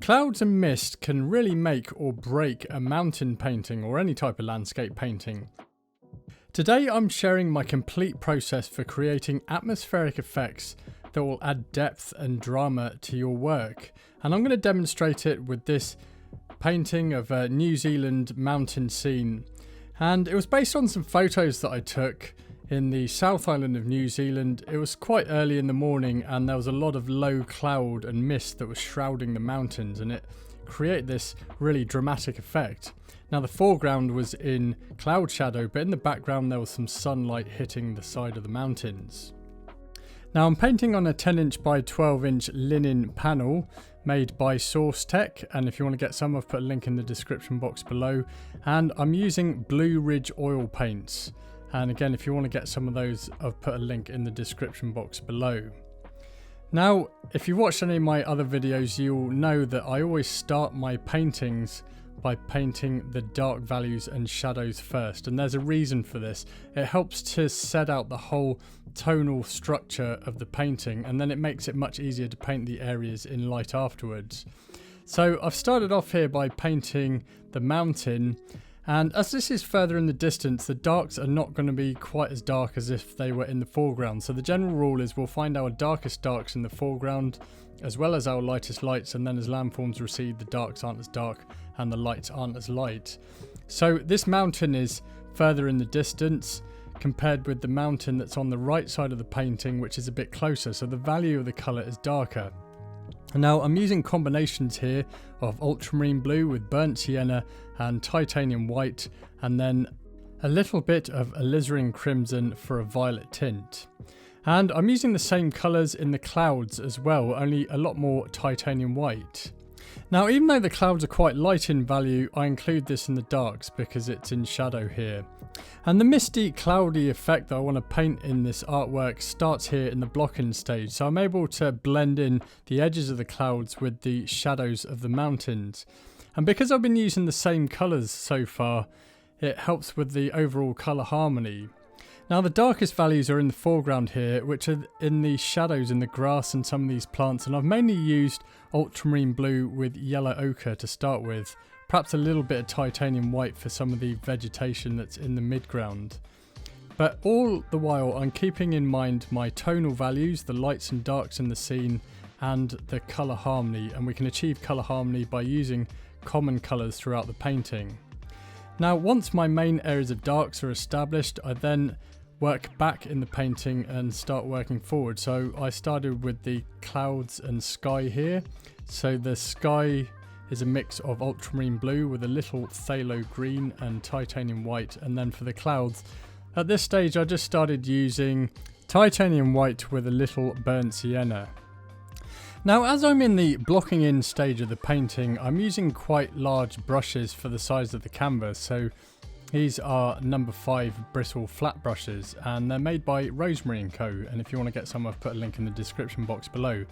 Clouds and mist can really make or break a mountain painting or any type of landscape painting. Today I'm sharing my complete process for creating atmospheric effects that will add depth and drama to your work, and I'm going to demonstrate it with this painting of a New Zealand mountain scene. And it was based on some photos that I took in the South Island of New Zealand. It was quite early in the morning and there was a lot of low cloud and mist that was shrouding the mountains, and it created this really dramatic effect. Now the foreground was in cloud shadow, but in the background there was some sunlight hitting the side of the mountains. Now I'm painting on a 10" by 12" linen panel made by Seascape, and if you want to get some, I've put a link in the description box below. And I'm using Blue Ridge oil paints. And again, if you want to get some of those, I've put a link in the description box below. Now, if you've watched any of my other videos, you'll know that I always start my paintings by painting the dark values and shadows first. And there's a reason for this. It helps to set out the whole tonal structure of the painting, and then it makes it much easier to paint the areas in light afterwards. So I've started off here by painting the mountain. And as this is further in the distance, the darks are not going to be quite as dark as if they were in the foreground. So the general rule is we'll find our darkest darks in the foreground, as well as our lightest lights, and then as landforms recede, the darks aren't as dark and the lights aren't as light. So this mountain is further in the distance compared with the mountain that's on the right side of the painting, which is a bit closer. So the value of the colour is darker. Now I'm using combinations here of ultramarine blue with burnt sienna and titanium white, and then a little bit of alizarin crimson for a violet tint. And I'm using the same colours in the clouds as well, only a lot more titanium white. Now even though the clouds are quite light in value, I include this in the darks because it's in shadow here. And the misty, cloudy effect that I want to paint in this artwork starts here in the blocking stage. So I'm able to blend in the edges of the clouds with the shadows of the mountains. And because I've been using the same colours so far, it helps with the overall colour harmony. Now the darkest values are in the foreground here, which are in the shadows in the grass and some of these plants. And I've mainly used ultramarine blue with yellow ochre to start with. Perhaps a little bit of titanium white for some of the vegetation that's in the midground. But all the while I'm keeping in mind my tonal values, the lights and darks in the scene, and the colour harmony. And we can achieve colour harmony by using common colours throughout the painting. Now once my main areas of darks are established, I then work back in the painting and start working forward. So I started with the clouds and sky here. So the sky is a mix of ultramarine blue with a little phthalo green and titanium white. And then for the clouds, at this stage I just started using titanium white with a little burnt sienna. Now as I'm in the blocking in stage of the painting, I'm using quite large brushes for the size of the canvas. So these are number 5 bristle flat brushes, and they're made by Rosemary & Co. And if you want to get some, I've put a link in the description box below.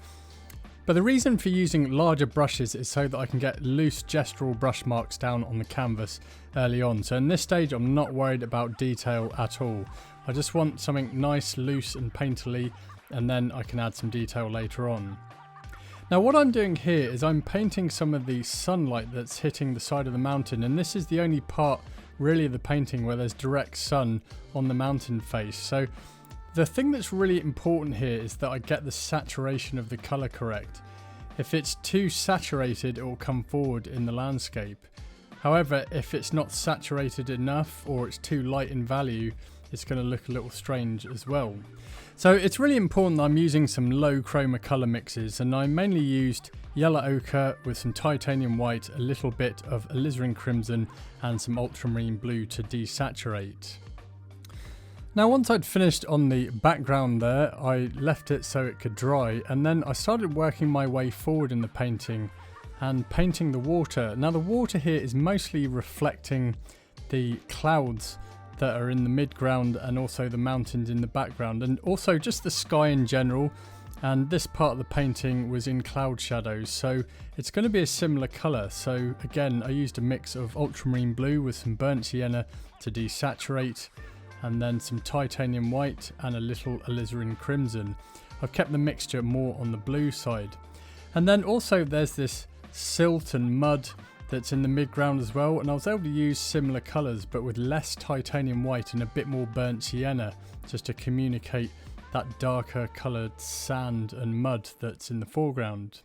But the reason for using larger brushes is so that I can get loose gestural brush marks down on the canvas early on. So in this stage I'm not worried about detail at all. I just want something nice, loose and painterly, and then I can add some detail later on. Now what I'm doing here is I'm painting some of the sunlight that's hitting the side of the mountain, and this is the only part really of the painting where there's direct sun on the mountain face. So the thing that's really important here is that I get the saturation of the colour correct. If it's too saturated, it will come forward in the landscape. However, if it's not saturated enough or it's too light in value, it's going to look a little strange as well. So it's really important that I'm using some low chroma colour mixes, and I mainly used yellow ochre with some titanium white, a little bit of alizarin crimson and some ultramarine blue to desaturate. Now once I'd finished on the background there, I left it so it could dry, and then I started working my way forward in the painting and painting the water. Now the water here is mostly reflecting the clouds that are in the midground and also the mountains in the background, and also just the sky in general. And this part of the painting was in cloud shadows, so it's going to be a similar colour. So again, I used a mix of ultramarine blue with some burnt sienna to desaturate, and then some titanium white and a little alizarin crimson. I've kept the mixture more on the blue side. And then also there's this silt and mud that's in the midground as well, and I was able to use similar colours but with less titanium white and a bit more burnt sienna, just to communicate that darker coloured sand and mud that's in the foreground.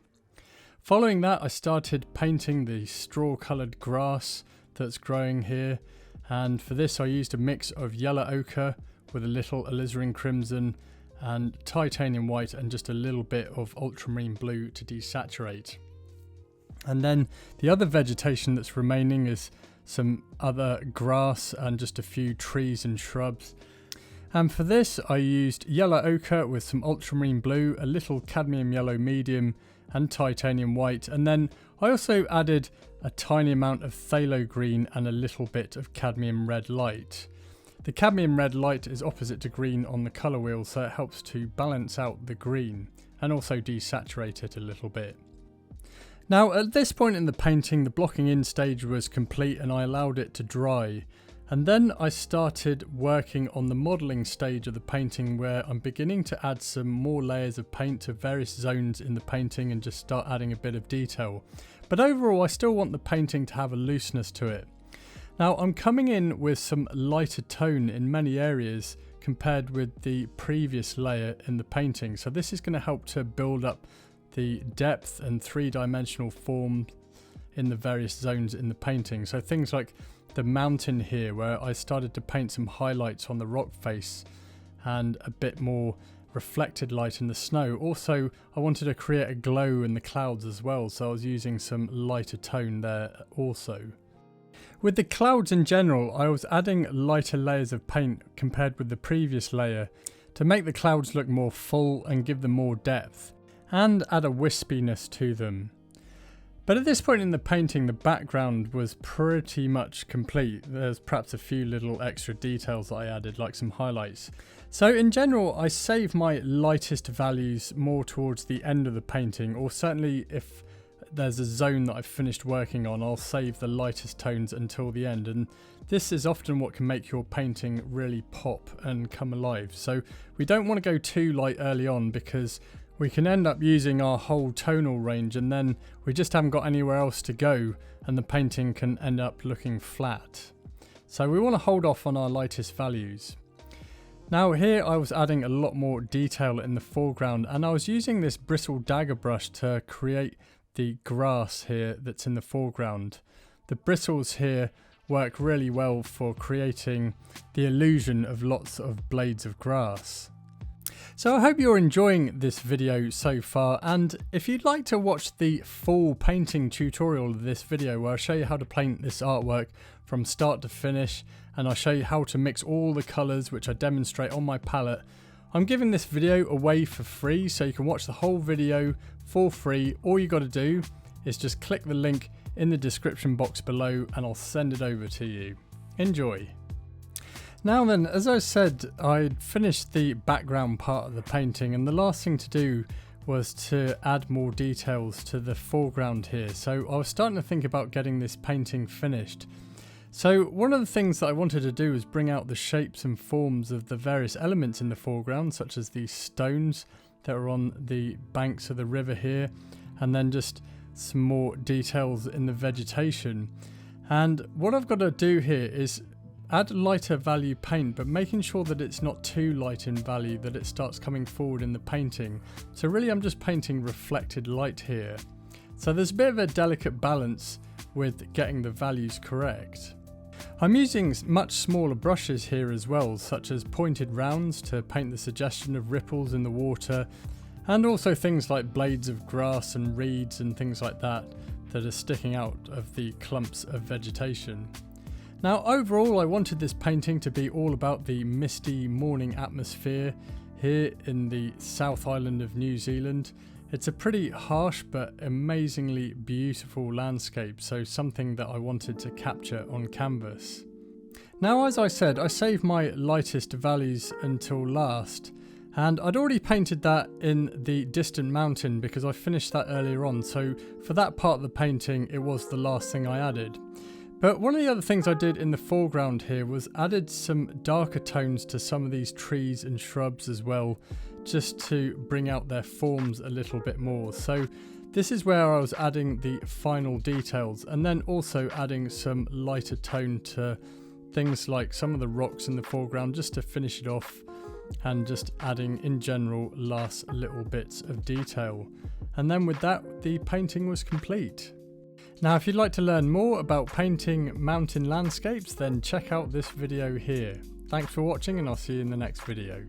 Following that, I started painting the straw coloured grass that's growing here, and for this I used a mix of yellow ochre with a little alizarin crimson and titanium white and just a little bit of ultramarine blue to desaturate. And then the other vegetation that's remaining is some other grass and just a few trees and shrubs. And for this I used yellow ochre with some ultramarine blue, a little cadmium yellow medium and titanium white, and then I also added a tiny amount of phthalo green and a little bit of cadmium red light. The cadmium red light is opposite to green on the colour wheel, so it helps to balance out the green and also desaturate it a little bit. Now at this point in the painting, the blocking in stage was complete and I allowed it to dry. And then I started working on the modelling stage of the painting, where I'm beginning to add some more layers of paint to various zones in the painting and just start adding a bit of detail. But overall I still want the painting to have a looseness to it. Now I'm coming in with some lighter tone in many areas compared with the previous layer in the painting. So this is going to help to build up the depth and three-dimensional form in the various zones in the painting. So things like the mountain here, where I started to paint some highlights on the rock face and a bit more reflected light in the snow. Also, I wanted to create a glow in the clouds as well, so I was using some lighter tone there also. With the clouds in general, I was adding lighter layers of paint compared with the previous layer to make the clouds look more full and give them more depth and add a wispiness to them. But at this point in the painting, the background was pretty much complete. There's perhaps a few little extra details that I added, like some highlights. So in general, I save my lightest values more towards the end of the painting, or certainly if there's a zone that I've finished working on, I'll save the lightest tones until the end. And this is often what can make your painting really pop and come alive. So we don't want to go too light early on, because we can end up using our whole tonal range and then we just haven't got anywhere else to go and the painting can end up looking flat. So we want to hold off on our lightest values. Now here I was adding a lot more detail in the foreground, and I was using this bristle dagger brush to create the grass here that's in the foreground. The bristles here work really well for creating the illusion of lots of blades of grass. So I hope you're enjoying this video so far, and if you'd like to watch the full painting tutorial of this video, where I show you how to paint this artwork from start to finish, and I show you how to mix all the colours which I demonstrate on my palette, I'm giving this video away for free, so you can watch the whole video for free. All you got to do is just click the link in the description box below and I'll send it over to you. Enjoy! Now then, as I said, I'd finished the background part of the painting, and the last thing to do was to add more details to the foreground here. So I was starting to think about getting this painting finished. So one of the things that I wanted to do was bring out the shapes and forms of the various elements in the foreground, such as these stones that are on the banks of the river here, and then just some more details in the vegetation. And what I've got to do here is add lighter value paint, but making sure that it's not too light in value that it starts coming forward in the painting. So really I'm just painting reflected light here. So there's a bit of a delicate balance with getting the values correct. I'm using much smaller brushes here as well, such as pointed rounds to paint the suggestion of ripples in the water, and also things like blades of grass and reeds and things like that that are sticking out of the clumps of vegetation. Now overall I wanted this painting to be all about the misty morning atmosphere here in the South Island of New Zealand. It's a pretty harsh but amazingly beautiful landscape, so something that I wanted to capture on canvas. Now, as I said, I saved my lightest values until last, and I'd already painted that in the distant mountain because I finished that earlier on, so for that part of the painting it was the last thing I added. But one of the other things I did in the foreground here was added some darker tones to some of these trees and shrubs as well, just to bring out their forms a little bit more. So This is where I was adding the final details and then also adding some lighter tone to things like some of the rocks in the foreground just to finish it off, and just adding in general last little bits of detail. And then with that, the painting was complete. Now if you'd like to learn more about painting mountain landscapes, then check out this video here. Thanks for watching, and I'll see you in the next video.